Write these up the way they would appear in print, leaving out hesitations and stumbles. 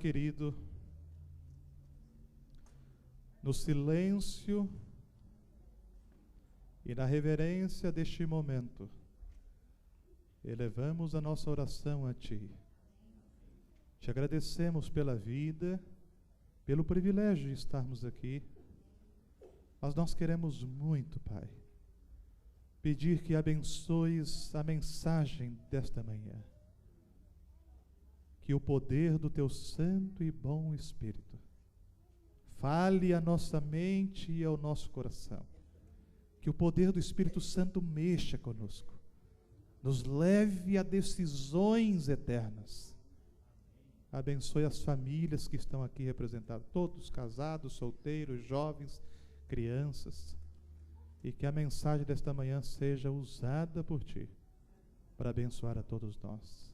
querido, no silêncio e na reverência deste momento, elevamos a nossa oração a Ti. Te agradecemos pela vida, pelo privilégio de estarmos aqui, mas nós queremos muito, Pai, pedir que abençoes a mensagem desta manhã. Que o poder do Teu Santo e bom Espírito fale à nossa mente e ao nosso coração. Que o poder do Espírito Santo mexa conosco, nos leve a decisões eternas. Abençoe as famílias que estão aqui representadas, todos casados, solteiros, jovens, crianças, e que a mensagem desta manhã seja usada por Ti para abençoar a todos nós.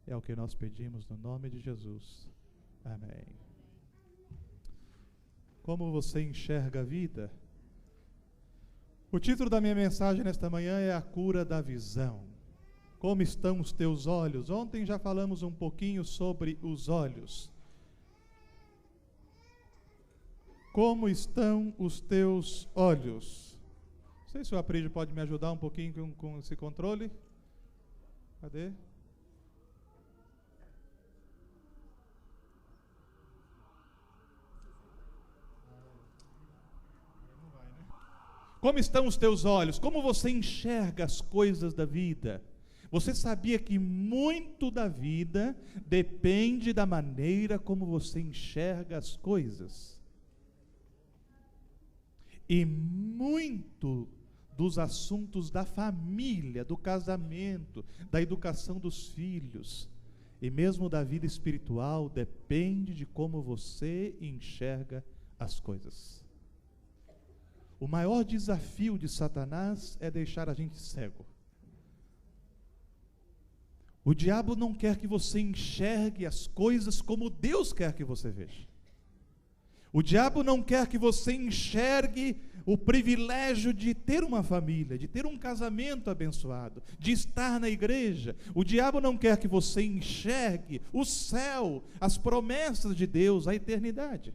É o que nós pedimos no nome de Jesus. Amém. Como você enxerga a vida? O título da minha mensagem nesta manhã é a cura da visão. Como estão os teus olhos? Ontem já falamos um pouquinho sobre os olhos. Como estão os teus olhos? Não sei se o Aprígio pode me ajudar um pouquinho com esse controle. Cadê? Como estão os teus olhos? Como você enxerga as coisas da vida? Você sabia que muito da vida depende da maneira como você enxerga as coisas? E muito dos assuntos da família, do casamento, da educação dos filhos, e mesmo da vida espiritual, depende de como você enxerga as coisas. O maior desafio de Satanás é deixar a gente cego. O diabo não quer que você enxergue as coisas como Deus quer que você veja. O diabo não quer que você enxergue o privilégio de ter uma família, de ter um casamento abençoado, de estar na igreja. O diabo não quer que você enxergue o céu, as promessas de Deus, a eternidade.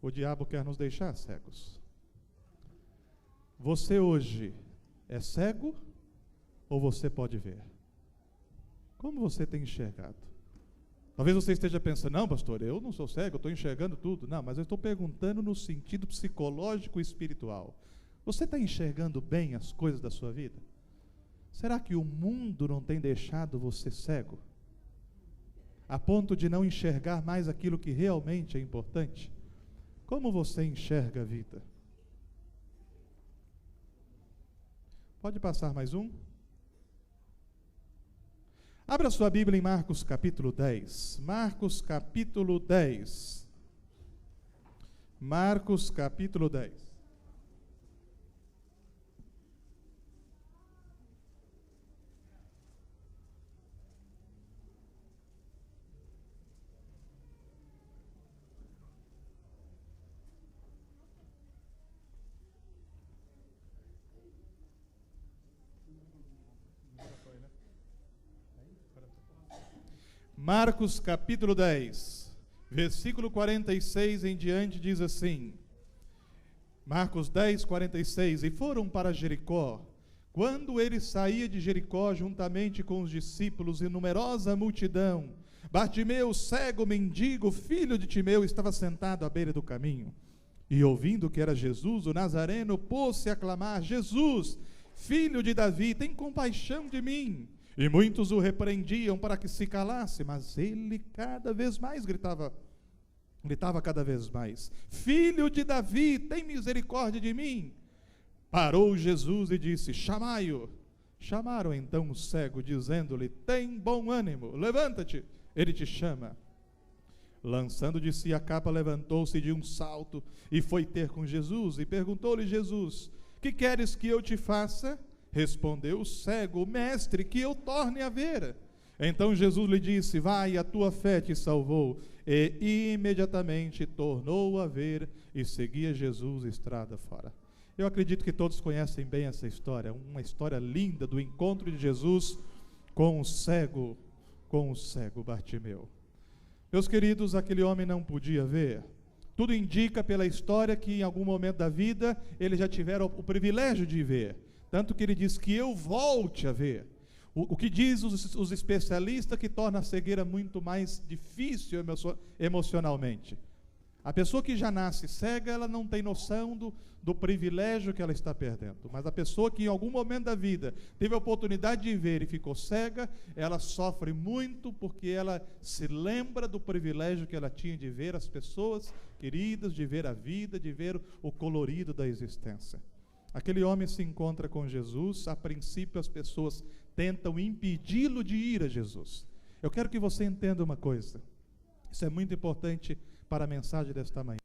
O diabo quer nos deixar cegos. Você hoje é cego ou você pode ver? Como você tem enxergado? Talvez você esteja pensando, não, pastor, eu não sou cego, eu estou enxergando tudo. Não, mas eu estou perguntando no sentido psicológico e espiritual. Você está enxergando bem as coisas da sua vida? Será que o mundo não tem deixado você cego? A ponto de não enxergar mais aquilo que realmente é importante? Como você enxerga a vida? Pode passar mais um? Abra sua Bíblia em Marcos capítulo 10. Marcos capítulo 10. Marcos capítulo 10. Marcos capítulo 10, versículo 46 em diante diz assim, Marcos 10, 46, e foram para Jericó. Quando ele saía de Jericó, juntamente com os discípulos e numerosa multidão, Bartimeu, cego, mendigo, filho de Timeu, estava sentado à beira do caminho. E ouvindo que era Jesus, o Nazareno, pôs-se a clamar, Jesus, filho de Davi, tem compaixão de mim. E muitos o repreendiam para que se calasse, mas ele cada vez mais gritava cada vez mais, filho de Davi, tem misericórdia de mim. Parou Jesus e disse, chamai-o. Chamaram então o cego, dizendo-lhe, tem bom ânimo, levanta-te, ele te chama. Lançando de si a capa, levantou-se de um salto e foi ter com Jesus, e perguntou-lhe Jesus, que queres que eu te faça? Respondeu o cego, mestre, que eu torne a ver. Então Jesus lhe disse, vai, a tua fé te salvou. E imediatamente tornou a ver e seguia Jesus estrada fora. Eu acredito que todos conhecem bem essa história, uma história linda do encontro de Jesus com o cego Bartimeu. Meus queridos, aquele homem não podia ver. Tudo indica pela história que em algum momento da vida ele já tivera o privilégio de ver. Tanto que ele diz que eu volte a ver. O que diz os especialistas que torna a cegueira muito mais difícil emocionalmente. A pessoa que já nasce cega, ela não tem noção do privilégio que ela está perdendo. Mas a pessoa que em algum momento da vida teve a oportunidade de ver e ficou cega, ela sofre muito porque ela se lembra do privilégio que ela tinha de ver as pessoas queridas, de ver a vida, de ver o colorido da existência. Aquele homem se encontra com Jesus. A princípio as pessoas tentam impedi-lo de ir a Jesus. Eu quero que você entenda uma coisa. Isso é muito importante para a mensagem desta manhã.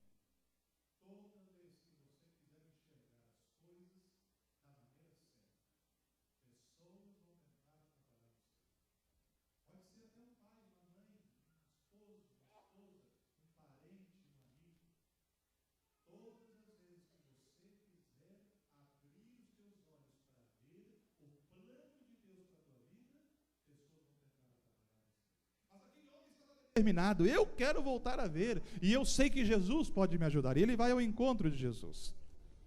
Terminado, eu quero voltar a ver, e eu sei que Jesus pode me ajudar, e ele vai ao encontro de Jesus.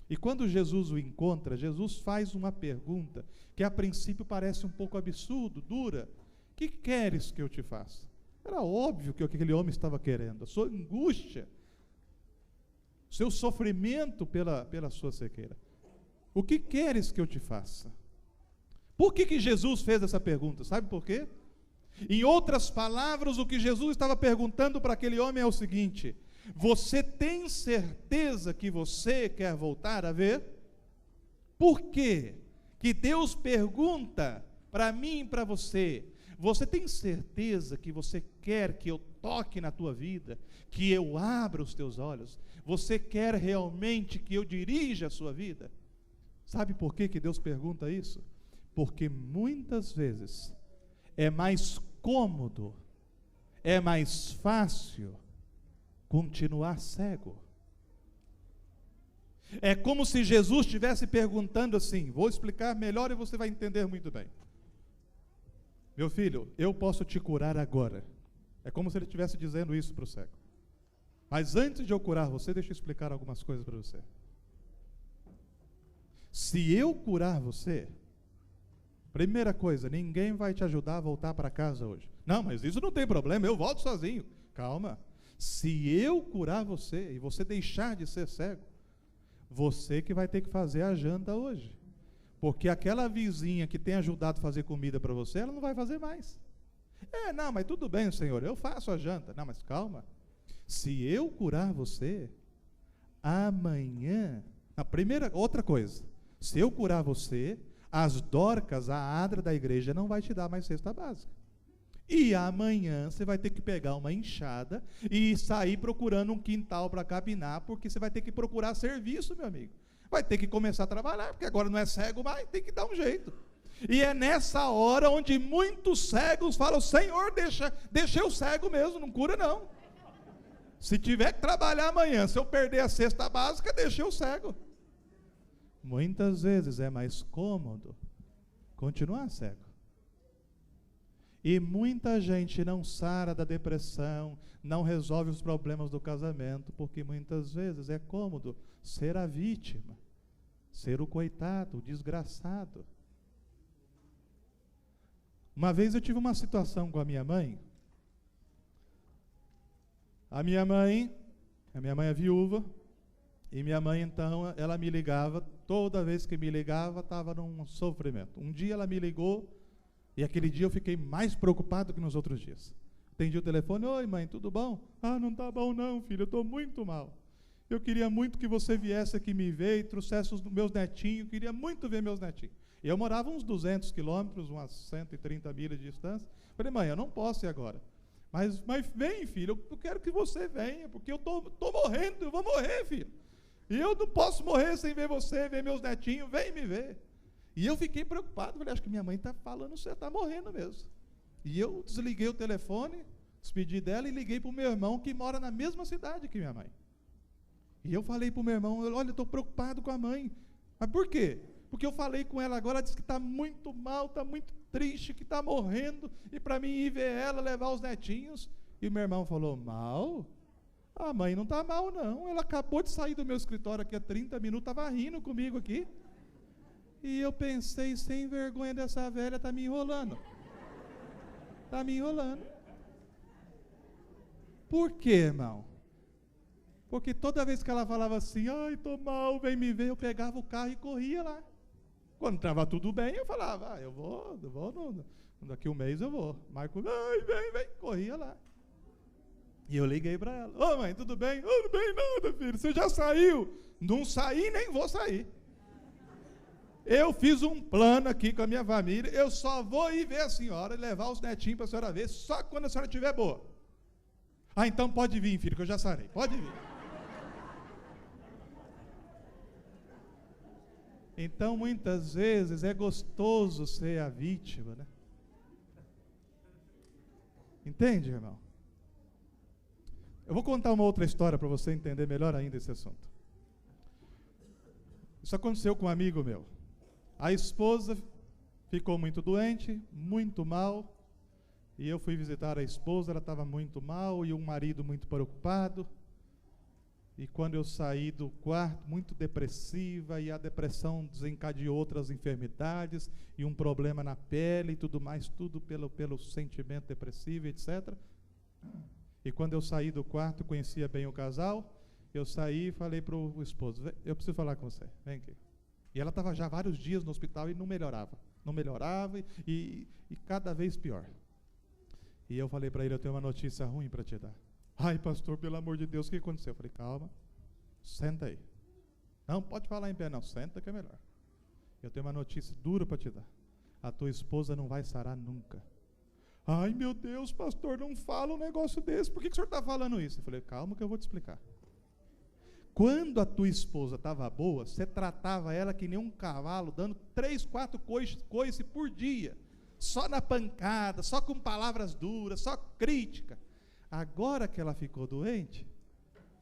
E quando Jesus o encontra, Jesus faz uma pergunta que a princípio parece um pouco absurdo, dura. Que queres que eu te faça? Era óbvio que aquele homem estava querendo, a sua angústia, o seu sofrimento pela sua cegueira. O que queres que eu te faça? Por que Jesus fez essa pergunta? Sabe por quê? Em outras palavras, o que Jesus estava perguntando para aquele homem é o seguinte: você tem certeza que você quer voltar a ver? Por quê que Deus pergunta para mim e para você: você tem certeza que você quer que eu toque na tua vida, que eu abra os teus olhos? Você quer realmente que eu dirija a sua vida? Sabe por que Deus pergunta isso? Porque muitas vezes é mais cômodo, é mais fácil continuar cego. É como se Jesus estivesse perguntando assim, vou explicar melhor e você vai entender muito bem. Meu filho, eu posso te curar agora. É como se ele estivesse dizendo isso para o cego. Mas antes de eu curar você, deixa eu explicar algumas coisas para você. Se eu curar você, primeira coisa, ninguém vai te ajudar a voltar para casa hoje. Não, mas isso não tem problema, eu volto sozinho. Calma. Se eu curar você e você deixar de ser cego, você que vai ter que fazer a janta hoje. Porque aquela vizinha que tem ajudado a fazer comida para você, ela não vai fazer mais. Não, mas tudo bem, Senhor, eu faço a janta. Não, mas calma. Se eu curar você, amanhã... outra coisa. Se eu curar você, as Dorcas, a Adra da igreja, não vai te dar mais cesta básica. E amanhã você vai ter que pegar uma enxada e sair procurando um quintal para capinar, porque você vai ter que procurar serviço, meu amigo. Vai ter que começar a trabalhar, porque agora não é cego mais, tem que dar um jeito. E é nessa hora onde muitos cegos falam: Senhor, deixa eu cego mesmo, não cura não. Se tiver que trabalhar amanhã, se eu perder a cesta básica, deixa eu cego. Muitas vezes é mais cômodo continuar cego. E muita gente não sara da depressão, não resolve os problemas do casamento, porque muitas vezes é cômodo ser a vítima, ser o coitado, o desgraçado. Uma vez eu tive uma situação com a minha mãe. A minha mãe é viúva, e minha mãe então, ela me ligava, toda vez que me ligava, estava num sofrimento. Um dia ela me ligou, e aquele dia eu fiquei mais preocupado que nos outros dias. Atendi o telefone: oi mãe, tudo bom? Não está bom não, filho, eu estou muito mal. Eu queria muito que você viesse aqui me ver e trouxesse os meus netinhos, queria muito ver meus netinhos. E eu morava uns 200 quilômetros, umas 130 milhas de distância. Falei: mãe, eu não posso ir agora. Mas vem, filho, eu quero que você venha, porque eu estou morrendo, eu vou morrer, filho. E eu não posso morrer sem ver você, ver meus netinhos, vem me ver. E eu fiquei preocupado, falei: acho que minha mãe está falando, você está morrendo mesmo. E eu desliguei o telefone, despedi dela e liguei para o meu irmão, que mora na mesma cidade que minha mãe. E eu falei para o meu irmão: olha, eu estou preocupado com a mãe. Mas por quê? Porque eu falei com ela agora, ela disse que está muito mal, está muito triste, que está morrendo, e para mim ir ver ela, levar os netinhos, E o meu irmão falou, mal? A mãe não está mal não, ela acabou de sair do meu escritório aqui há 30 minutos, estava rindo comigo aqui. E eu pensei, sem vergonha dessa velha, está me enrolando. Está me enrolando. Por quê, irmão? Porque toda vez que ela falava assim, ai, estou mal, vem me ver, eu pegava o carro e corria lá. Quando estava tudo bem, eu falava, eu vou, daqui um mês eu vou. Marco, vem, corria lá. E eu liguei para ela, ô mãe, tudo bem? Não bem nada, filho, você já saiu? Não saí, nem vou sair. Eu fiz um plano aqui com a minha família, eu só vou ir ver a senhora e levar os netinhos para a senhora ver, só quando a senhora estiver boa. Ah, então pode vir, filho, que eu já sarei, pode vir. Então, muitas vezes, é gostoso ser a vítima, né? Entende, irmão? Eu vou contar uma outra história para você entender melhor ainda esse assunto. Isso aconteceu com um amigo meu. A esposa ficou muito doente, muito mal, e eu fui visitar a esposa, ela estava muito mal, e o marido muito preocupado. E quando eu saí do quarto, muito depressiva, e a depressão desencadeou outras enfermidades, e um problema na pele e tudo mais, tudo pelo sentimento depressivo, etc. E quando eu saí do quarto, conhecia bem o casal, eu saí e falei para o esposo, eu preciso falar com você, vem aqui. E ela estava já vários dias no hospital e não melhorava e cada vez pior. E eu falei para ele, eu tenho uma notícia ruim para te dar. Ai, pastor, pelo amor de Deus, o que aconteceu? Eu falei, calma, senta aí. Não, pode falar em pé, não, senta que é melhor. Eu tenho uma notícia dura para te dar. A tua esposa não vai sarar nunca. Ai, meu Deus, pastor, não fala um negócio desse. Por que o senhor está falando isso? Eu falei, calma que eu vou te explicar. Quando a tua esposa estava boa, você tratava ela que nem um cavalo, dando 3, 4 coices por dia. Só na pancada, só com palavras duras, só crítica. Agora que ela ficou doente,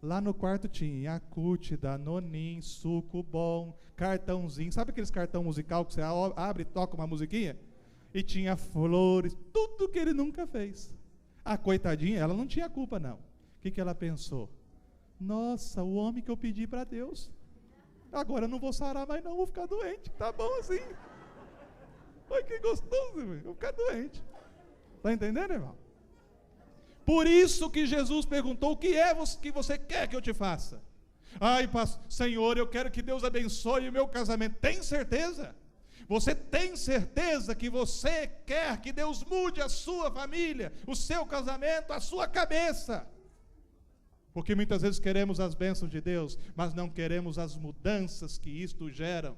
lá no quarto tinha Yakult, Danonin, suco bom, cartãozinho. Sabe aqueles cartão musical que você abre e toca uma musiquinha? E tinha flores, tudo que ele nunca fez. A coitadinha, ela não tinha culpa não. O que ela pensou? Nossa, o homem que eu pedi para Deus. Agora eu não vou sarar mais não, vou ficar doente. Tá bom assim. Ai, que gostoso, eu vou ficar doente. Está entendendo, irmão? Por isso que Jesus perguntou, o que é que você quer que eu te faça? Ai, Senhor, eu quero que Deus abençoe o meu casamento. Tem certeza? Você tem certeza que você quer que Deus mude a sua família, o seu casamento, a sua cabeça? Porque muitas vezes queremos as bênçãos de Deus, mas não queremos as mudanças que isto geram.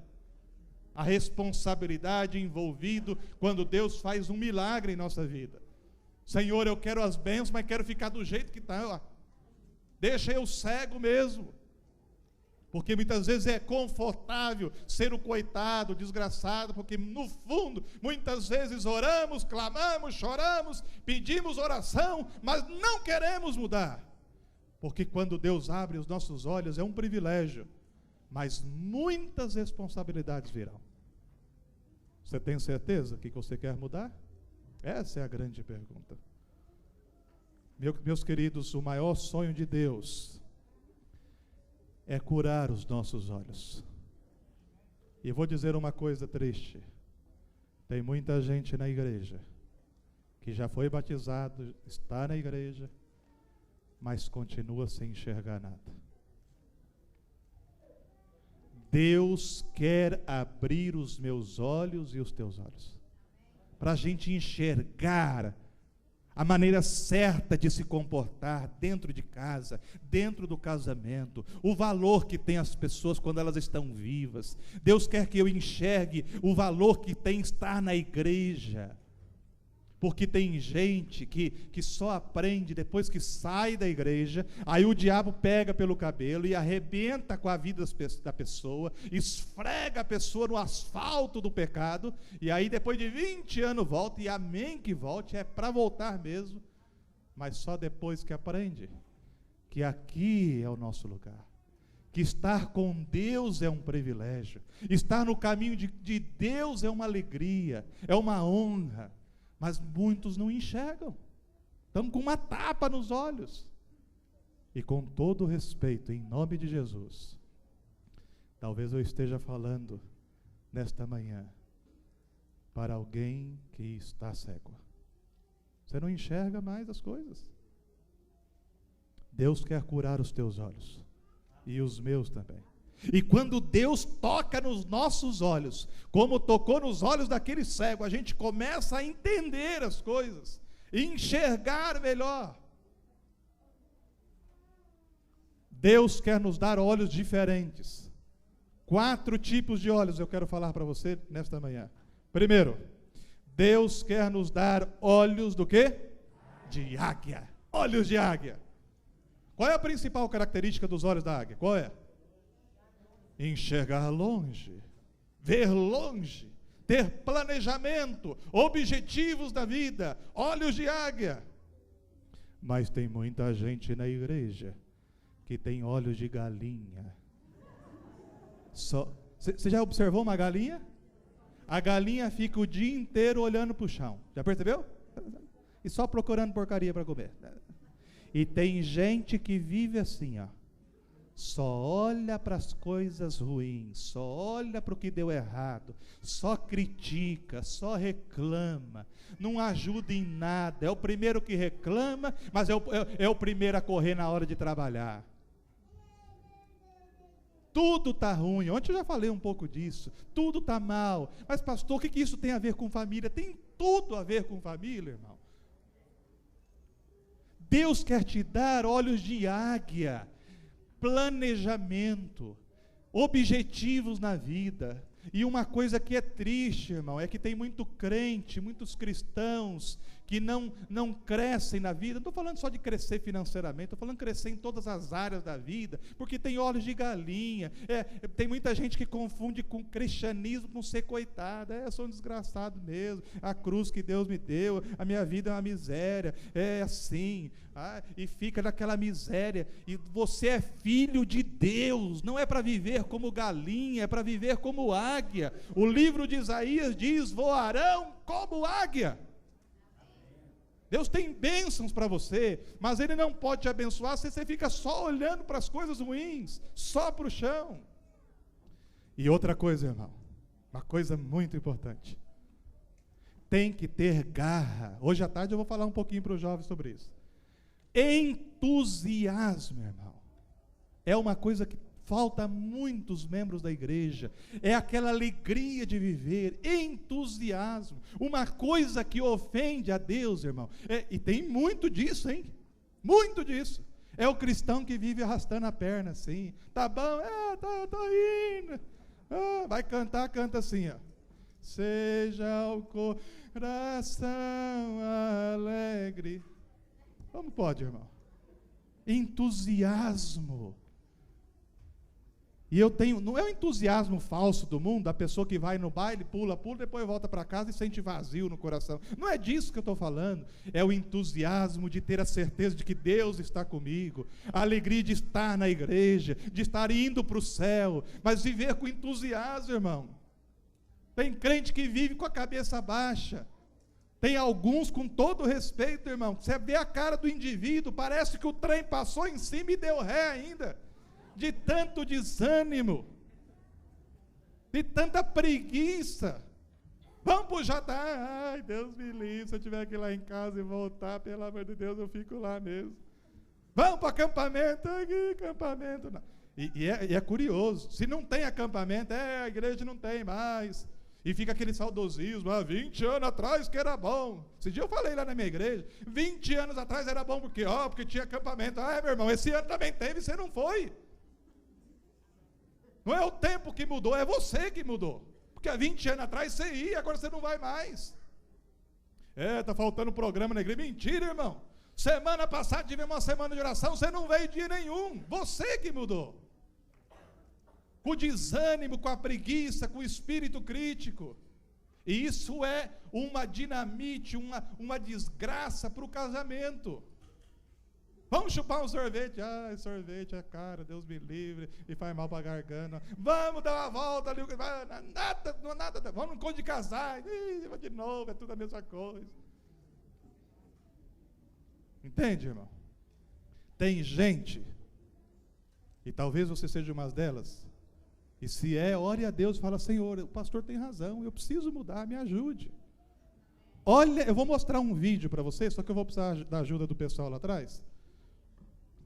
A responsabilidade envolvida quando Deus faz um milagre em nossa vida. Senhor, eu quero as bênçãos, mas quero ficar do jeito que está. Deixa eu cego mesmo. Porque muitas vezes é confortável ser o coitado, o desgraçado, porque no fundo, muitas vezes oramos, clamamos, choramos, pedimos oração, mas não queremos mudar. Porque quando Deus abre os nossos olhos é um privilégio, mas muitas responsabilidades virão. Você tem certeza que você quer mudar? Essa é a grande pergunta. Meus queridos, o maior sonho de Deus é curar os nossos olhos. E vou dizer uma coisa triste. Tem muita gente na igreja que já foi batizado, está na igreja, mas continua sem enxergar nada. Deus quer abrir os meus olhos e os teus olhos, para a gente enxergar a maneira certa de se comportar dentro de casa, dentro do casamento, o valor que tem as pessoas quando elas estão vivas. Deus quer que eu enxergue o valor que tem estar na igreja, porque tem gente que só aprende depois que sai da igreja, aí o diabo pega pelo cabelo e arrebenta com a vida da pessoa, esfrega a pessoa no asfalto do pecado, e aí depois de 20 anos volta, e amém que volte, é para voltar mesmo, mas só depois que aprende que aqui é o nosso lugar, que estar com Deus é um privilégio, estar no caminho de Deus é uma alegria, é uma honra. Mas muitos não enxergam. Estamos com uma tapa nos olhos. E com todo respeito, em nome de Jesus, talvez eu esteja falando nesta manhã para alguém que está cego. Você não enxerga mais as coisas. Deus quer curar os teus olhos, e os meus também. E quando Deus toca nos nossos olhos, como tocou nos olhos daquele cego, a gente começa a entender as coisas, enxergar melhor. Deus quer nos dar olhos diferentes. 4 tipos de olhos eu quero falar para você nesta manhã. Primeiro, Deus quer nos dar olhos do quê? De águia. Olhos de águia. Qual é a principal característica dos olhos da águia? Qual é? Enxergar longe, ver longe, ter planejamento, objetivos da vida, olhos de águia. Mas tem muita gente na igreja que tem olhos de galinha. Você já observou uma galinha? A galinha fica o dia inteiro olhando para o chão. Já percebeu? E só procurando porcaria para comer. E tem gente que vive assim, ó. Só olha para as coisas ruins, só olha para o que deu errado, só critica, só reclama, não ajuda em nada. É o primeiro que reclama, mas é o primeiro a correr na hora de trabalhar. Tudo está ruim. Ontem eu já falei um pouco disso. Tudo está mal. Mas pastor, o que isso tem a ver com família? Tem tudo a ver com família, irmão. Deus quer te dar olhos de águia, planejamento, objetivos na vida. E uma coisa que é triste, irmão, é que tem muito crente, muitos cristãos que não crescem na vida. Não estou falando só de crescer financeiramente, estou falando de crescer em todas as áreas da vida, porque tem olhos de galinha. Tem muita gente que confunde com cristianismo com ser coitado. Eu sou um desgraçado mesmo, a cruz que Deus me deu, a minha vida é uma miséria, é assim, e fica naquela miséria. E você é filho de Deus, não é para viver como galinha, é para viver como águia. O livro de Isaías diz: voarão como águia. Deus tem bênçãos para você, mas Ele não pode te abençoar se você fica só olhando para as coisas ruins, só para o chão. E outra coisa, irmão, uma coisa muito importante, tem que ter garra. Hoje à tarde eu vou falar um pouquinho para os jovens sobre isso. Entusiasmo, irmão, é uma coisa que falta a muitos membros da igreja. É aquela alegria de viver, entusiasmo, uma coisa que ofende a Deus, irmão. E tem muito disso, hein? Muito disso. É o cristão que vive arrastando a perna assim. Tá bom, tô indo. Vai cantar, canta assim, ó. Seja o coração alegre. Como pode, irmão? Entusiasmo. E eu tenho, não é o entusiasmo falso do mundo, da pessoa que vai no baile, pula, depois volta para casa e sente vazio no coração. Não é disso que eu estou falando. É o entusiasmo de ter a certeza de que Deus está comigo, a alegria de estar na igreja, de estar indo para o céu, mas viver com entusiasmo, irmão. Tem crente que vive com a cabeça baixa. Tem alguns, com todo respeito, irmão, você vê a cara do indivíduo, parece que o trem passou em cima e deu ré ainda. De tanto desânimo, de tanta preguiça. Vamos para o jantar. Ai, Deus me livre, se eu tiver que ir lá em casa e voltar, pelo amor de Deus, eu fico lá mesmo. Vamos para acampamento. Acampamento não. E é curioso, se não tem acampamento, a igreja não tem mais. E fica aquele saudosismo, 20 anos atrás que era bom. Esse dia eu falei lá na minha igreja, 20 anos atrás era bom porque tinha acampamento. Meu irmão, esse ano também teve, você não foi. Não é o tempo que mudou, é você que mudou. Porque há 20 anos atrás você ia, agora você não vai mais. Está faltando programa na igreja. Mentira, irmão. Semana passada tivemos uma semana de oração, você não veio dia nenhum. Você que mudou. Com o desânimo, com a preguiça, com o espírito crítico. E isso é uma dinamite, uma desgraça para o casamento. Vamos chupar um sorvete. Sorvete é caro, Deus me livre, e faz mal para a garganta. Vamos dar uma volta ali. Nada. Vamos no encontro de casais. De novo, é tudo a mesma coisa. Entende, irmão? Tem gente, e talvez você seja uma delas, e se é, ore a Deus e fala: Senhor, o pastor tem razão, eu preciso mudar, me ajude. Olha, eu vou mostrar um vídeo para você, só que eu vou precisar da ajuda do pessoal lá atrás.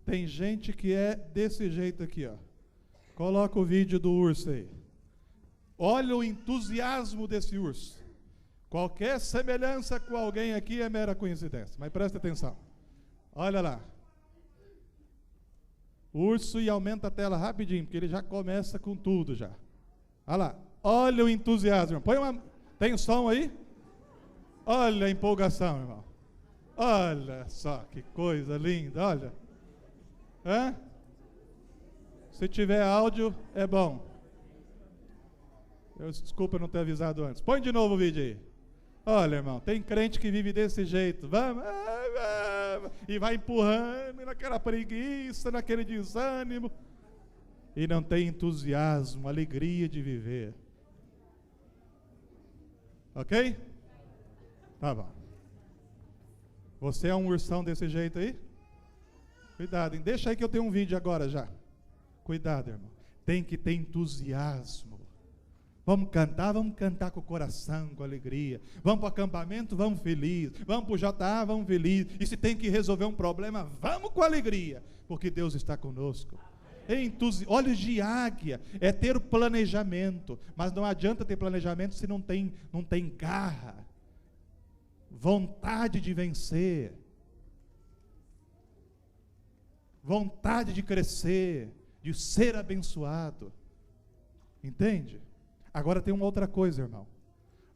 Tem gente que é desse jeito aqui, ó. Coloca o vídeo do urso aí. Olha o entusiasmo desse urso. Qualquer semelhança com alguém aqui é mera coincidência, mas presta atenção. Olha lá. O urso, e aumenta a tela rapidinho, porque ele já começa com tudo já. Olha lá. Olha o entusiasmo. Tem som aí? Olha a empolgação, irmão. Olha só que coisa linda, olha. Hã? Se tiver áudio, é bom. Desculpa não ter avisado antes. Põe de novo o vídeo aí. Olha, irmão, tem crente que vive desse jeito. Vamos, e vai empurrando naquela preguiça, naquele desânimo. E não tem entusiasmo, alegria de viver. Ok? Tá bom. Você é um ursão desse jeito aí? Cuidado, hein? Deixa aí que eu tenho um vídeo agora já. Cuidado, irmão. Tem que ter entusiasmo. Vamos cantar com o coração, com alegria. Vamos para o acampamento, vamos felizes. Vamos para o JA, vamos felizes. E se tem que resolver um problema, vamos com alegria, porque Deus está conosco. Olhos de águia é ter o planejamento, mas não adianta ter planejamento se não tem garra, vontade de vencer, vontade de crescer, de ser abençoado. Entende? Agora tem uma outra coisa, irmão.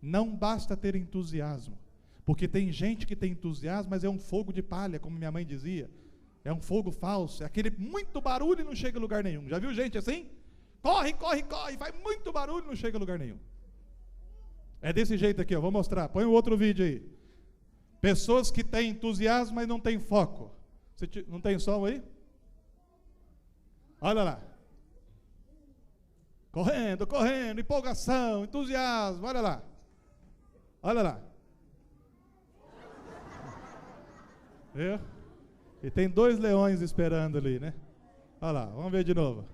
Não basta ter entusiasmo, porque tem gente que tem entusiasmo, mas é um fogo de palha, como minha mãe dizia. É um fogo falso, é aquele muito barulho e não chega a lugar nenhum. Já viu gente assim? Corre, faz muito barulho e não chega a lugar nenhum. É desse jeito aqui, ó, vou mostrar. Põe o outro vídeo aí. Pessoas que têm entusiasmo, mas não têm foco. Não tem som aí? Olha lá. Correndo, empolgação, entusiasmo, olha lá. Olha lá. Viu? E tem 2 leões esperando ali, né? Olha lá, vamos ver de novo.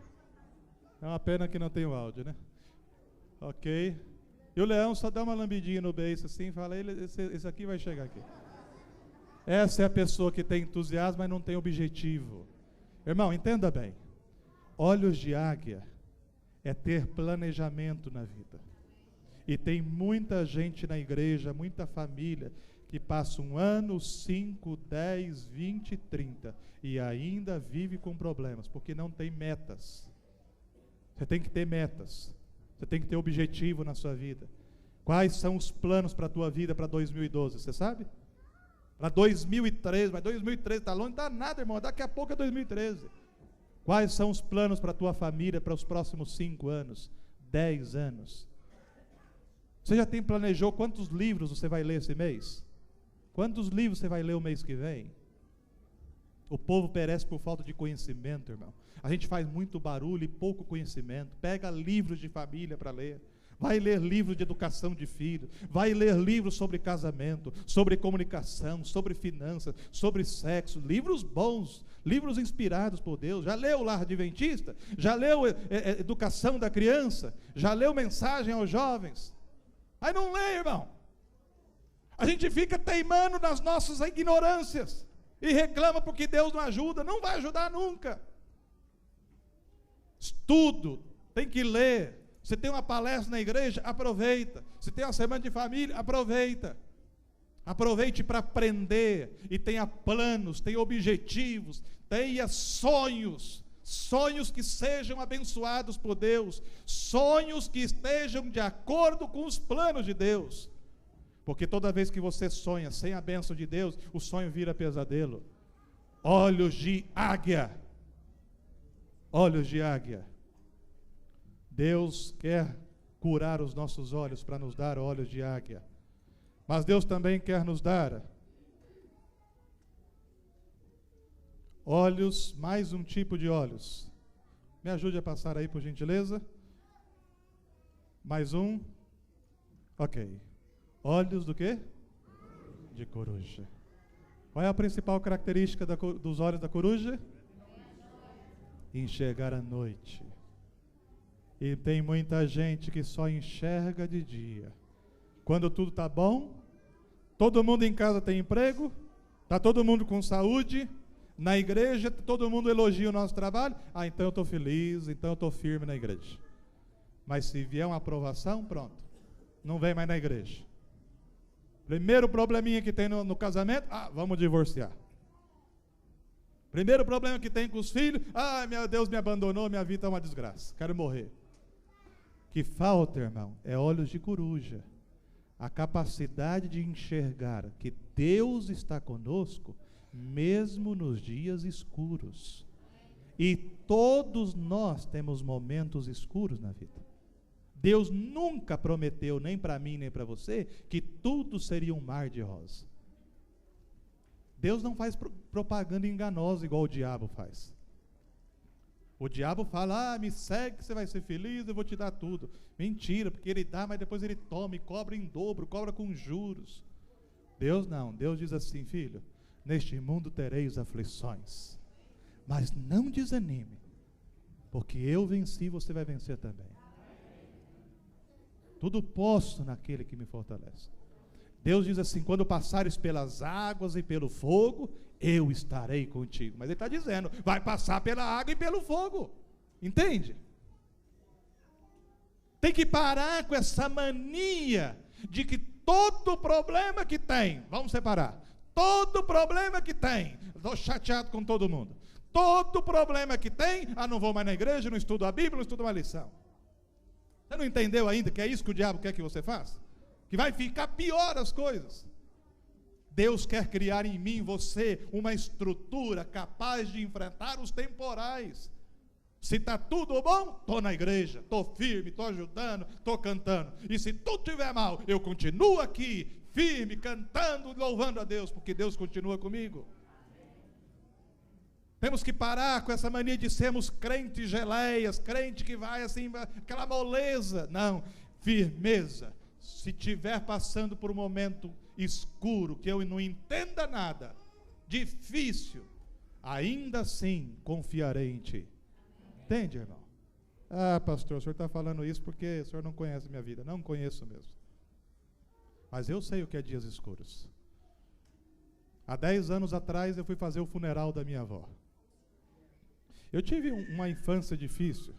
É uma pena que não tem o áudio, né? Ok. E o leão só dá uma lambidinha no beiço assim e fala: esse aqui vai chegar aqui. Essa é a pessoa que tem entusiasmo, mas não tem objetivo. Irmão, entenda bem. Olhos de águia é ter planejamento na vida. E tem muita gente na igreja, muita família, que passa 1 ano, 5, 10, 20, 30 e ainda vive com problemas, porque não tem metas. Você tem que ter metas. Você tem que ter objetivo na sua vida. Quais são os planos para a tua vida para 2012? Você sabe? Para 2013, mas 2013 está longe, não está nada, irmão. Daqui a pouco é 2013. Quais são os planos para a tua família para os próximos 5 anos, 10 anos? Você já planejou quantos livros você vai ler esse mês? Quantos livros você vai ler o mês que vem? O povo perece por falta de conhecimento, irmão. A gente faz muito barulho e pouco conhecimento. Pega livros de família para ler. Vai ler livros de educação de filho. Vai ler livros sobre casamento, sobre comunicação, sobre finanças, sobre sexo. Livros bons, livros inspirados por Deus. Já leu o Lar Adventista? Já leu Educação da Criança? Já leu Mensagem aos Jovens? Aí não lê, irmão. A gente fica teimando nas nossas ignorâncias e reclama porque Deus não ajuda. Não vai ajudar nunca. Estudo, tem que ler. Você tem uma palestra na igreja, aproveita. Você tem uma semana de família, aproveita. Aproveite para aprender. E tenha planos, tenha objetivos, tenha sonhos. Sonhos que sejam abençoados por Deus. Sonhos que estejam de acordo com os planos de Deus. Porque toda vez que você sonha sem a bênção de Deus, o sonho vira pesadelo. Olhos de águia. Olhos de águia. Deus quer curar os nossos olhos para nos dar olhos de águia. Mas Deus também quer nos dar olhos, mais um tipo de olhos. Me ajude a passar aí, por gentileza. Mais um. Ok. Olhos do quê? De coruja. Qual é a principal característica dos olhos da coruja? Enxergar à noite. E tem muita gente que só enxerga de dia. Quando tudo está bom, todo mundo em casa tem emprego, está todo mundo com saúde, na igreja todo mundo elogia o nosso trabalho. Ah, então eu estou feliz, então eu estou firme na igreja. Mas se vier uma aprovação, pronto, não vem mais na igreja. Primeiro probleminha que tem no casamento, vamos divorciar. Primeiro problema que tem com os filhos, meu Deus me abandonou, minha vida é uma desgraça, quero morrer. Que falta, irmão, é olhos de coruja. A capacidade de enxergar que Deus está conosco, mesmo nos dias escuros. E todos nós temos momentos escuros na vida. Deus nunca prometeu, nem para mim, nem para você, que tudo seria um mar de rosa. Deus não faz propaganda enganosa igual o diabo faz. O diabo fala, me segue que você vai ser feliz, eu vou te dar tudo. Mentira, porque ele dá, mas depois ele toma e cobra em dobro, cobra com juros. Deus não, Deus diz assim, filho, neste mundo tereis aflições, mas não desanime, porque eu venci, você vai vencer também. Tudo posso naquele que me fortalece. Deus diz assim, quando passares pelas águas e pelo fogo, eu estarei contigo. Mas ele está dizendo, vai passar pela água e pelo fogo. Entende? Tem que parar com essa mania de que todo problema que tem, vamos separar, todo problema que tem, estou chateado com todo mundo. Todo problema que tem, não vou mais na igreja, não estudo a Bíblia, não estudo uma lição. Você não entendeu ainda que é isso que o diabo quer que você faça? Que vai ficar pior as coisas. Deus quer criar em mim, você, uma estrutura capaz de enfrentar os temporais. Se está tudo bom, estou na igreja, estou firme, estou ajudando, estou cantando. E se tudo estiver mal, eu continuo aqui, firme, cantando, louvando a Deus, porque Deus continua comigo. Temos que parar com essa mania de sermos crentes geleias, crente que vai assim, aquela moleza. Não, firmeza. Se estiver passando por um momento escuro, que eu não entenda nada, difícil, ainda assim confiarei em Ti. Entende, irmão? Pastor, o senhor está falando isso porque o senhor não conhece minha vida. Não conheço mesmo. Mas eu sei o que é dias escuros. Há 10 anos atrás eu fui fazer o funeral da minha avó. Eu tive uma infância difícil.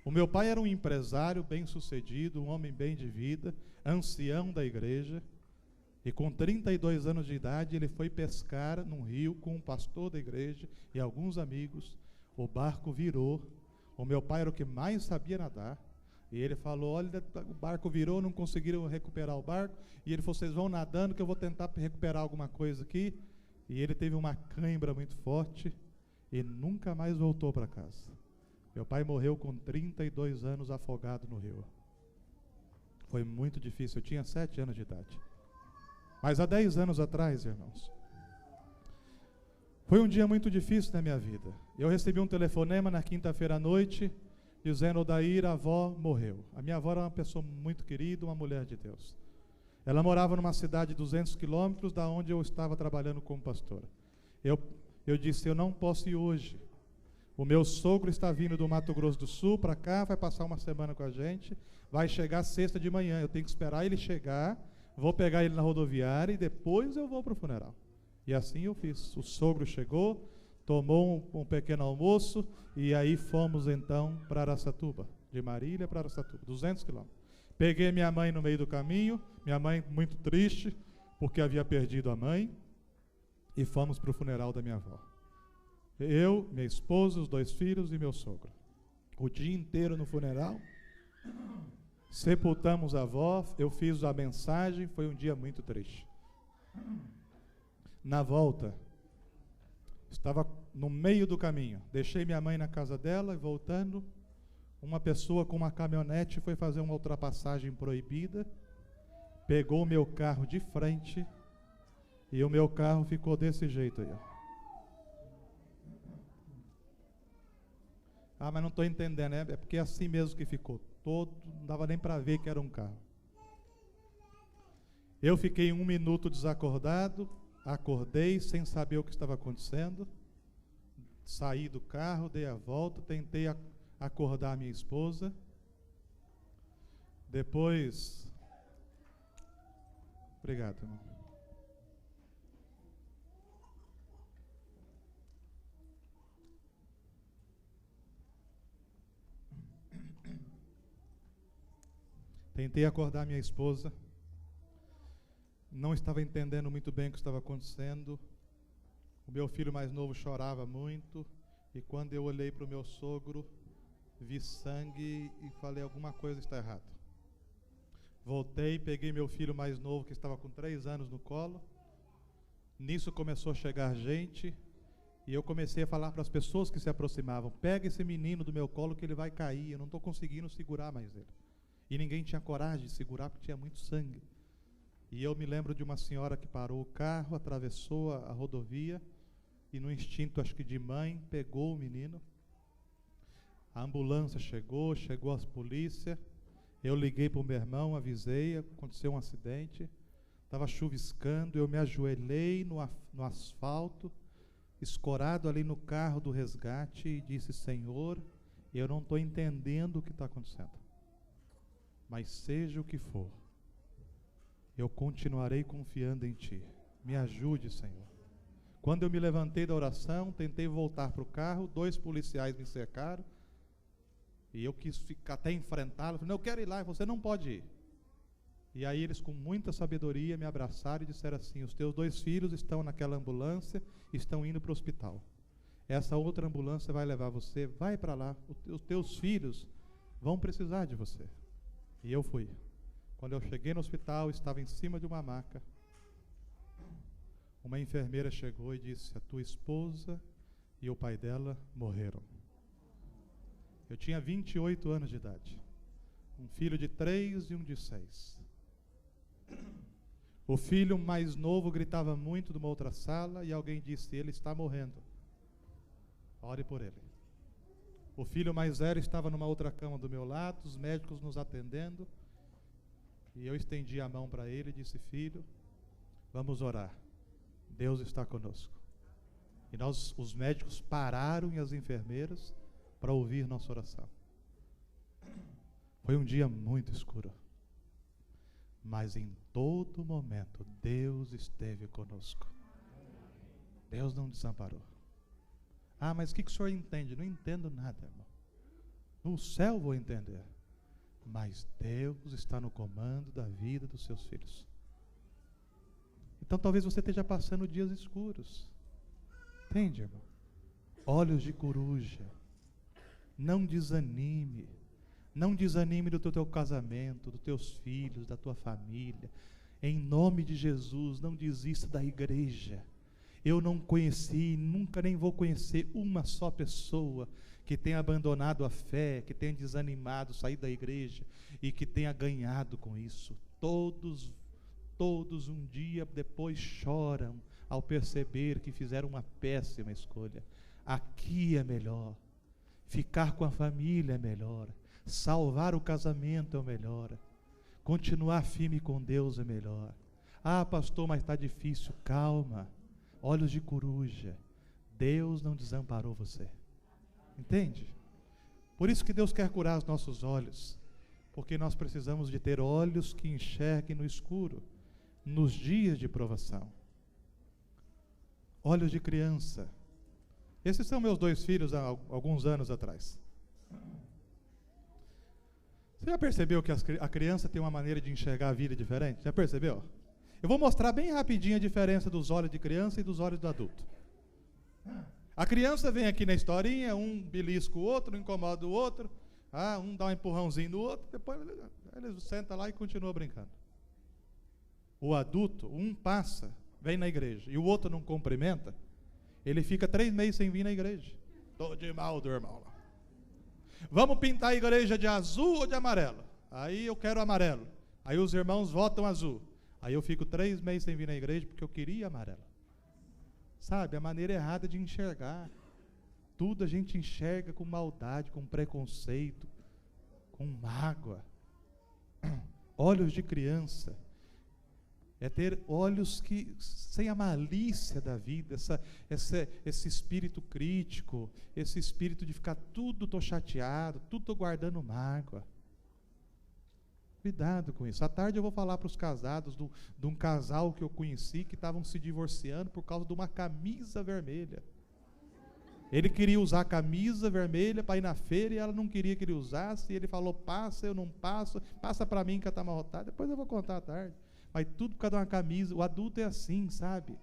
O meu pai era um empresário bem-sucedido, um homem bem de vida, ancião da igreja, e com 32 anos de idade ele foi pescar num rio com um pastor da igreja e alguns amigos. O barco virou, o meu pai era o que mais sabia nadar, e ele falou, olha, o barco virou, não conseguiram recuperar o barco, e ele falou, vocês vão nadando que eu vou tentar recuperar alguma coisa aqui, e ele teve uma cãibra muito forte, e nunca mais voltou para casa. Meu pai morreu com 32 anos afogado no rio. Foi muito difícil, eu tinha 7 anos de idade. Mas há 10 anos atrás, irmãos, foi um dia muito difícil na minha vida. Eu recebi um telefonema na quinta-feira à noite, dizendo, Odair, a avó morreu. A minha avó era uma pessoa muito querida, uma mulher de Deus. Ela morava numa cidade de 200 quilômetros da onde eu estava trabalhando como pastor. Eu disse, eu não posso ir hoje. O meu sogro está vindo do Mato Grosso do Sul para cá, vai passar uma semana com a gente, vai chegar sexta de manhã, eu tenho que esperar ele chegar, vou pegar ele na rodoviária e depois eu vou para o funeral. E assim eu fiz. O sogro chegou, tomou um pequeno almoço e aí fomos então para Araçatuba, de Marília para Araçatuba, 200 quilômetros. Peguei minha mãe no meio do caminho, minha mãe muito triste, porque havia perdido a mãe, e fomos para o funeral da minha avó. Eu, minha esposa, os 2 filhos e meu sogro. O dia inteiro no funeral, sepultamos a avó, eu fiz a mensagem, foi um dia muito triste. Na volta, estava no meio do caminho, deixei minha mãe na casa dela e voltando, uma pessoa com uma caminhonete foi fazer uma ultrapassagem proibida, pegou o meu carro de frente e o meu carro ficou desse jeito aí, ó. Mas não estou entendendo, é porque é assim mesmo que ficou, todo, não dava nem para ver que era um carro. Eu fiquei 1 minuto desacordado, acordei sem saber o que estava acontecendo, saí do carro, dei a volta, tentei acordar a minha esposa. Depois... Obrigado, irmão. Tentei acordar minha esposa. Não estava entendendo muito bem o que estava acontecendo. O meu filho mais novo chorava muito. E quando eu olhei para o meu sogro, vi sangue e falei, alguma coisa está errada. Voltei, peguei meu filho mais novo, que estava com 3 anos no colo. Nisso começou a chegar gente. E eu comecei a falar para as pessoas que se aproximavam, pega esse menino do meu colo que ele vai cair, eu não estou conseguindo segurar mais ele. E ninguém tinha coragem de segurar porque tinha muito sangue. E eu me lembro de uma senhora que parou o carro, atravessou a rodovia e no instinto, acho que de mãe, pegou o menino. A ambulância chegou as polícias. Eu liguei para o meu irmão, avisei, aconteceu um acidente. Estava chuviscando, eu me ajoelhei no asfalto, escorado ali no carro do resgate e disse, Senhor, eu não estou entendendo o que está acontecendo. Mas seja o que for, eu continuarei confiando em Ti. Me ajude, Senhor. Quando eu me levantei da oração, tentei voltar para o carro, 2 policiais me cercaram, e eu quis ficar até enfrentá-los. Falei, não, eu quero ir lá, você não pode ir. E aí eles, com muita sabedoria, me abraçaram e disseram assim, os teus 2 filhos estão naquela ambulância, estão indo para o hospital. Essa outra ambulância vai levar você, vai para lá, os teus filhos vão precisar de você. E eu fui. Quando eu cheguei no hospital, estava em cima de uma maca. Uma enfermeira chegou e disse, a tua esposa e o pai dela morreram. Eu tinha 28 anos de idade. Um filho de 3 e um de 6. O filho mais novo gritava muito de uma outra sala e alguém disse, ele está morrendo. Ore por ele. O filho mais velho estava numa outra cama do meu lado, os médicos nos atendendo. E eu estendi a mão para ele e disse, filho, vamos orar. Deus está conosco. E os médicos pararam e as enfermeiras para ouvir nossa oração. Foi um dia muito escuro. Mas em todo momento, Deus esteve conosco. Deus não desamparou. Ah, mas o que o senhor entende? Não entendo nada, irmão. No céu vou entender. Mas Deus está no comando da vida dos seus filhos. Então talvez você esteja passando dias escuros. Entende, irmão? Olhos de coruja. Não desanime. Não desanime do teu casamento, dos teus filhos, da tua família. Em nome de Jesus, não desista da igreja. Eu não conheci, nunca nem vou conhecer uma só pessoa que tenha abandonado a fé, que tenha desanimado, saído da igreja e que tenha ganhado com isso. Todos um dia depois choram ao perceber que fizeram uma péssima escolha. Aqui é melhor, ficar com a família é melhor, salvar o casamento é o melhor, continuar firme com Deus é melhor. Ah, pastor, mas está difícil. Calma. Olhos de coruja, Deus não desamparou você. Entende? Por isso que Deus quer curar os nossos olhos, porque nós precisamos de ter olhos que enxerguem no escuro, nos dias de provação. Olhos de criança. Esses são meus 2 filhos há alguns anos atrás. Você já percebeu que a criança tem uma maneira de enxergar a vida diferente? Já percebeu? Eu vou mostrar bem rapidinho a diferença dos olhos de criança e dos olhos do adulto. A criança vem aqui na historinha, um belisca o outro, um incomoda o outro, um dá um empurrãozinho no outro, depois ele senta lá e continua brincando. O adulto, um passa, vem na igreja, e o outro não cumprimenta, ele fica 3 meses sem vir na igreja. Estou de mal do irmão lá. Vamos pintar a igreja de azul ou de amarelo? Aí eu quero amarelo. Aí os irmãos votam azul. Aí eu fico 3 meses sem vir na igreja porque eu queria amarelo. Sabe, a maneira errada de enxergar. Tudo a gente enxerga com maldade, com preconceito, com mágoa. Olhos de criança. É ter olhos que, sem a malícia da vida, esse espírito crítico, esse espírito de ficar tudo tô chateado, tudo tô guardando mágoa. Cuidado com isso. À tarde eu vou falar para os casados de um casal que eu conheci que estavam se divorciando por causa de uma camisa vermelha. Ele queria usar a camisa vermelha para ir na feira e ela não queria que ele usasse. E ele falou, passa, eu não passo, passa para mim que está amarrotado. Depois eu vou contar à tarde. Mas tudo por causa de uma camisa. O adulto é assim, sabe?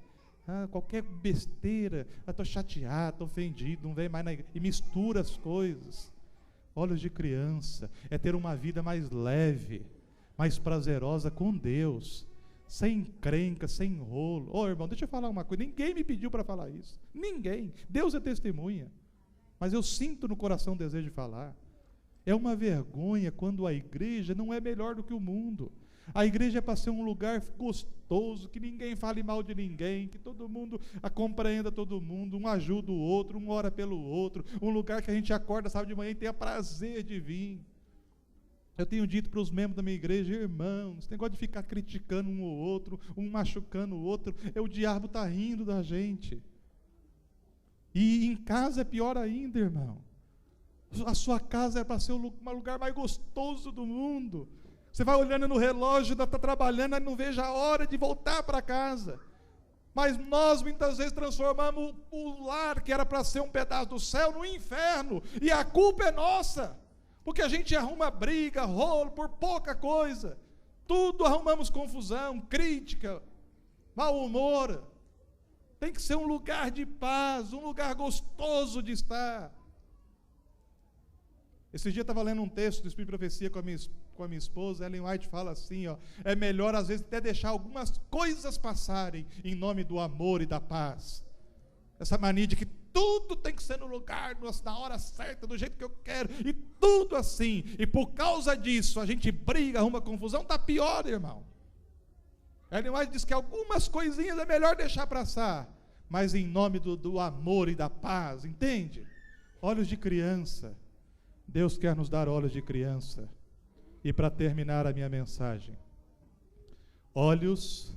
Qualquer besteira, estou chateado, estou ofendido, não vem mais na igreja. E mistura as coisas. Olhos de criança é ter uma vida mais leve, mais prazerosa com Deus, sem encrenca, sem enrolo. Irmão, deixa eu falar uma coisa, ninguém me pediu para falar isso, ninguém, Deus é testemunha, mas eu sinto no coração o desejo de falar. É uma vergonha quando a igreja não é melhor do que o mundo. A igreja é para ser um lugar gostoso, que ninguém fale mal de ninguém, que todo mundo compreenda todo mundo, um ajuda o outro, um ora pelo outro, um lugar que a gente acorda sábado de manhã e tenha prazer de vir. Eu tenho dito para os membros da minha igreja, irmãos, esse negócio de ficar criticando um ou outro, um machucando o outro, o diabo está rindo da gente. E em casa é pior ainda, irmão. A sua casa é para ser o lugar mais gostoso do mundo. Você vai olhando no relógio, está trabalhando, e não veja a hora de voltar para casa. Mas nós muitas vezes transformamos o lar, que era para ser um pedaço do céu, no inferno. E a culpa é nossa. Porque a gente arruma briga, rolo, por pouca coisa. Tudo arrumamos confusão, crítica, mau humor. Tem que ser um lugar de paz, um lugar gostoso de estar. Esse dia eu estava lendo um texto do Espírito de Profecia com a minha esposa. Ellen White fala assim, é melhor às vezes até deixar algumas coisas passarem em nome do amor e da paz. Essa mania de que tudo tem que ser no lugar, na hora certa, do jeito que eu quero, e tudo assim, e por causa disso a gente briga, arruma confusão, está pior, irmão. Ellen White diz que algumas coisinhas é melhor deixar passar, mas em nome do amor e da paz, entende? Olhos de criança. Deus quer nos dar olhos de criança. E para terminar a minha mensagem, olhos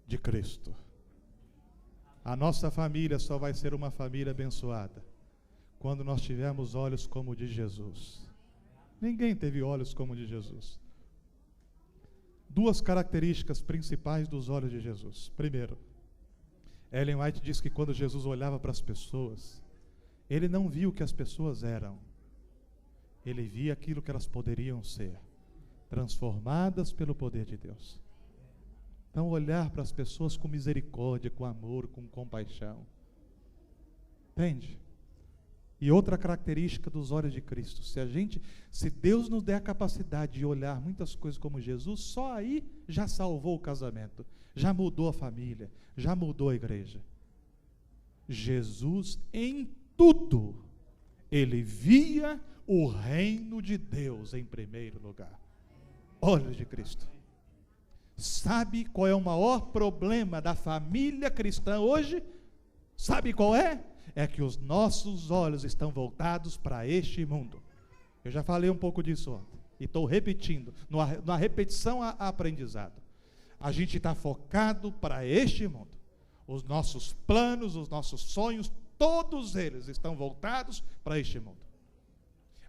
de Cristo. A nossa família só vai ser uma família abençoada quando nós tivermos olhos como o de Jesus. Ninguém teve olhos como o de Jesus. Duas características principais dos olhos de Jesus. Primeiro, Ellen White diz que quando Jesus olhava para as pessoas, ele não via o que as pessoas eram. Ele via aquilo que elas poderiam ser, transformadas pelo poder de Deus. Então, olhar para as pessoas com misericórdia, com amor, com compaixão. Entende? E outra característica dos olhos de Cristo, se Deus nos der a capacidade de olhar muitas coisas como Jesus, só aí já salvou o casamento, já mudou a família, já mudou a igreja. Jesus em tudo, ele via o reino de Deus em primeiro lugar. Olhos de Cristo. Sabe qual é o maior problema da família cristã hoje? Sabe qual é? É que os nossos olhos estão voltados para este mundo. Eu já falei um pouco disso ontem, e estou repetindo, na repetição a aprendizado. A gente está focado para este mundo. Os nossos planos, os nossos sonhos, todos eles estão voltados para este mundo.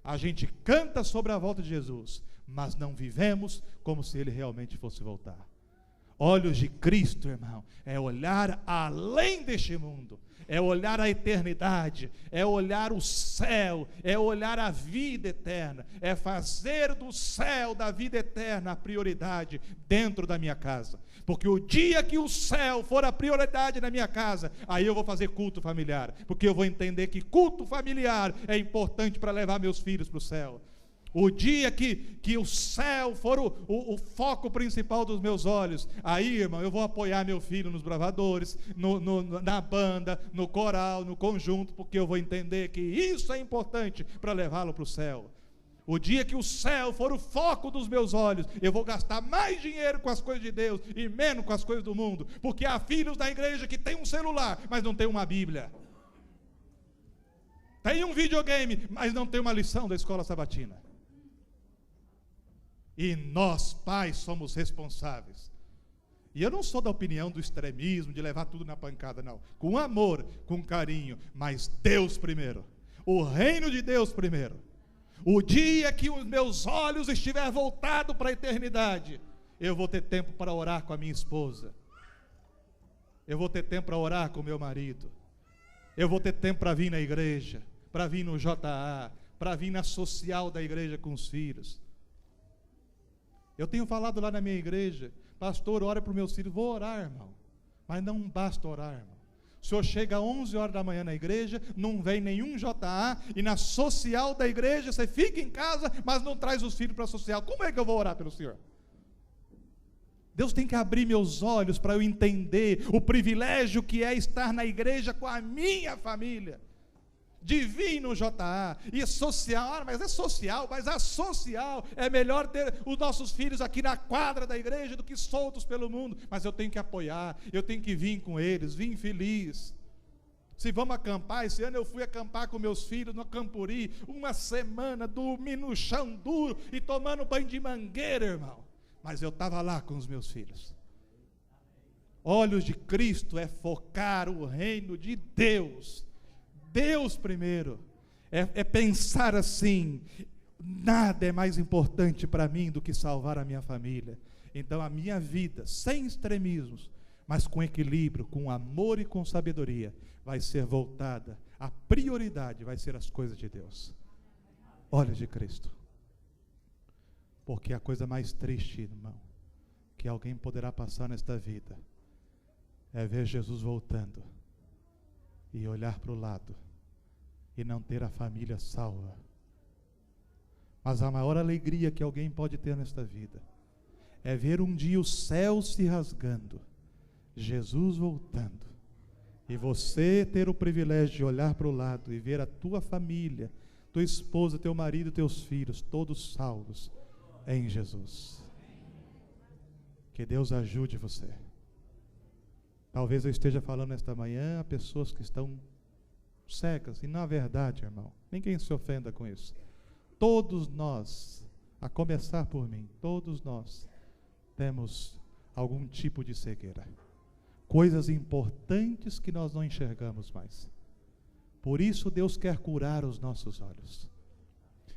A gente canta sobre a volta de Jesus, mas não vivemos como se ele realmente fosse voltar. Olhos de Cristo, irmão, é olhar além deste mundo, é olhar a eternidade, é olhar o céu, é olhar a vida eterna, é fazer do céu, da vida eterna, a prioridade dentro da minha casa. Porque o dia que o céu for a prioridade na minha casa, aí eu vou fazer culto familiar, porque eu vou entender que culto familiar é importante para levar meus filhos para o céu. O dia que o céu for o foco principal dos meus olhos, aí, irmão, eu vou apoiar meu filho nos bravadores, na banda, no coral, no conjunto, porque eu vou entender que isso é importante para levá-lo para o céu. O dia que o céu for o foco dos meus olhos, eu vou gastar mais dinheiro com as coisas de Deus e menos com as coisas do mundo, porque há filhos da igreja que têm um celular, mas não tem uma Bíblia. Tem um videogame, mas não tem uma lição da escola sabatina. E nós, pais, somos responsáveis. E eu não sou da opinião do extremismo, de levar tudo na pancada, não. Com amor, com carinho, mas Deus primeiro. O reino de Deus primeiro. O dia que os meus olhos estiverem voltados para a eternidade, eu vou ter tempo para orar com a minha esposa. Eu vou ter tempo para orar com o meu marido. Eu vou ter tempo para vir na igreja, para vir no JA, para vir na social da igreja com os filhos. Eu tenho falado lá na minha igreja, pastor, ora para os meus filhos. Vou orar, irmão, mas não basta orar, irmão. O senhor chega às 11 horas da manhã na igreja, não vem nenhum JA, e na social da igreja você fica em casa, mas não traz os filhos para a social. Como é que eu vou orar pelo senhor? Deus tem que abrir meus olhos para eu entender o privilégio que é estar na igreja com a minha família. De vir no JA, e social, mas é social, mas a social é melhor ter os nossos filhos aqui na quadra da igreja do que soltos pelo mundo, mas eu tenho que apoiar, eu tenho que vir com eles, vim feliz. Se vamos acampar, esse ano eu fui acampar com meus filhos no Campuri, uma semana, dormindo no chão duro e tomando banho de mangueira, irmão, mas eu estava lá com os meus filhos. Olhos de Cristo é focar o reino de Deus. Deus primeiro, é pensar assim, nada é mais importante para mim do que salvar a minha família. Então a minha vida, sem extremismos, mas com equilíbrio, com amor e com sabedoria, vai ser voltada, a prioridade vai ser as coisas de Deus. Olhos de Cristo. Porque a coisa mais triste, irmão, que alguém poderá passar nesta vida, é ver Jesus voltando e olhar para o lado e não ter a família salva. Mas a maior alegria que alguém pode ter nesta vida é ver um dia o céu se rasgando, Jesus voltando, e você ter o privilégio de olhar para o lado e ver a tua família, tua esposa, teu marido, teus filhos, todos salvos em Jesus. Que Deus ajude você. Talvez eu esteja falando esta manhã a pessoas que estão cegas, e na verdade, irmão, ninguém se ofenda com isso. Todos nós, a começar por mim, todos nós temos algum tipo de cegueira. Coisas importantes que nós não enxergamos mais. Por isso Deus quer curar os nossos olhos.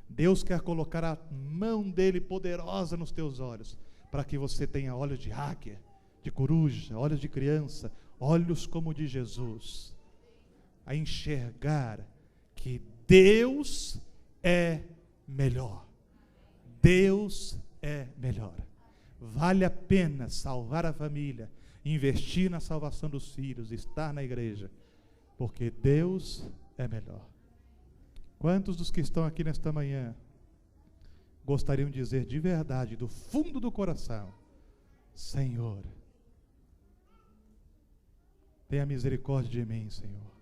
Deus quer colocar a mão dele poderosa nos teus olhos, para que você tenha olhos de águia, de coruja, olhos de criança, olhos como de Jesus, a enxergar que Deus é melhor. Deus é melhor. Vale a pena salvar a família, investir na salvação dos filhos, estar na igreja, porque Deus é melhor. Quantos dos que estão aqui nesta manhã gostariam de dizer de verdade, do fundo do coração: Senhor, tenha misericórdia de mim, Senhor.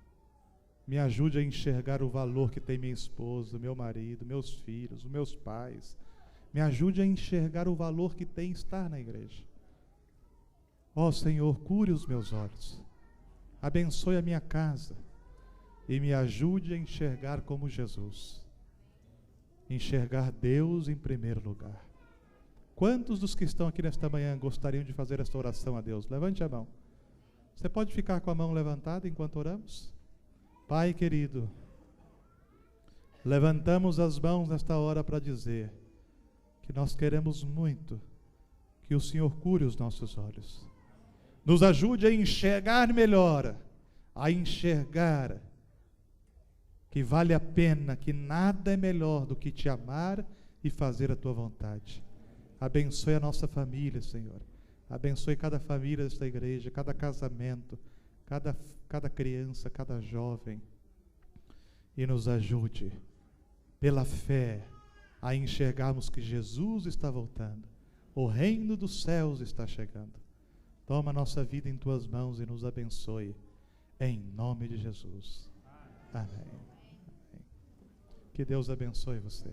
Me ajude a enxergar o valor que tem minha esposa, meu marido, meus filhos, os meus pais. Me ajude a enxergar o valor que tem estar na igreja. Ó Senhor, cure os meus olhos. Abençoe a minha casa. E me ajude a enxergar como Jesus. Enxergar Deus em primeiro lugar. Quantos dos que estão aqui nesta manhã gostariam de fazer esta oração a Deus? Levante a mão. Você pode ficar com a mão levantada enquanto oramos? Pai querido, levantamos as mãos nesta hora para dizer que nós queremos muito que o Senhor cure os nossos olhos. Nos ajude a enxergar melhor, a enxergar que vale a pena, que nada é melhor do que te amar e fazer a tua vontade. Abençoe a nossa família, Senhor. Abençoe cada família desta igreja, cada casamento, cada criança, cada jovem. E nos ajude, pela fé, a enxergarmos que Jesus está voltando. O reino dos céus está chegando. Toma a nossa vida em tuas mãos e nos abençoe. Em nome de Jesus. Amém. Que Deus abençoe você.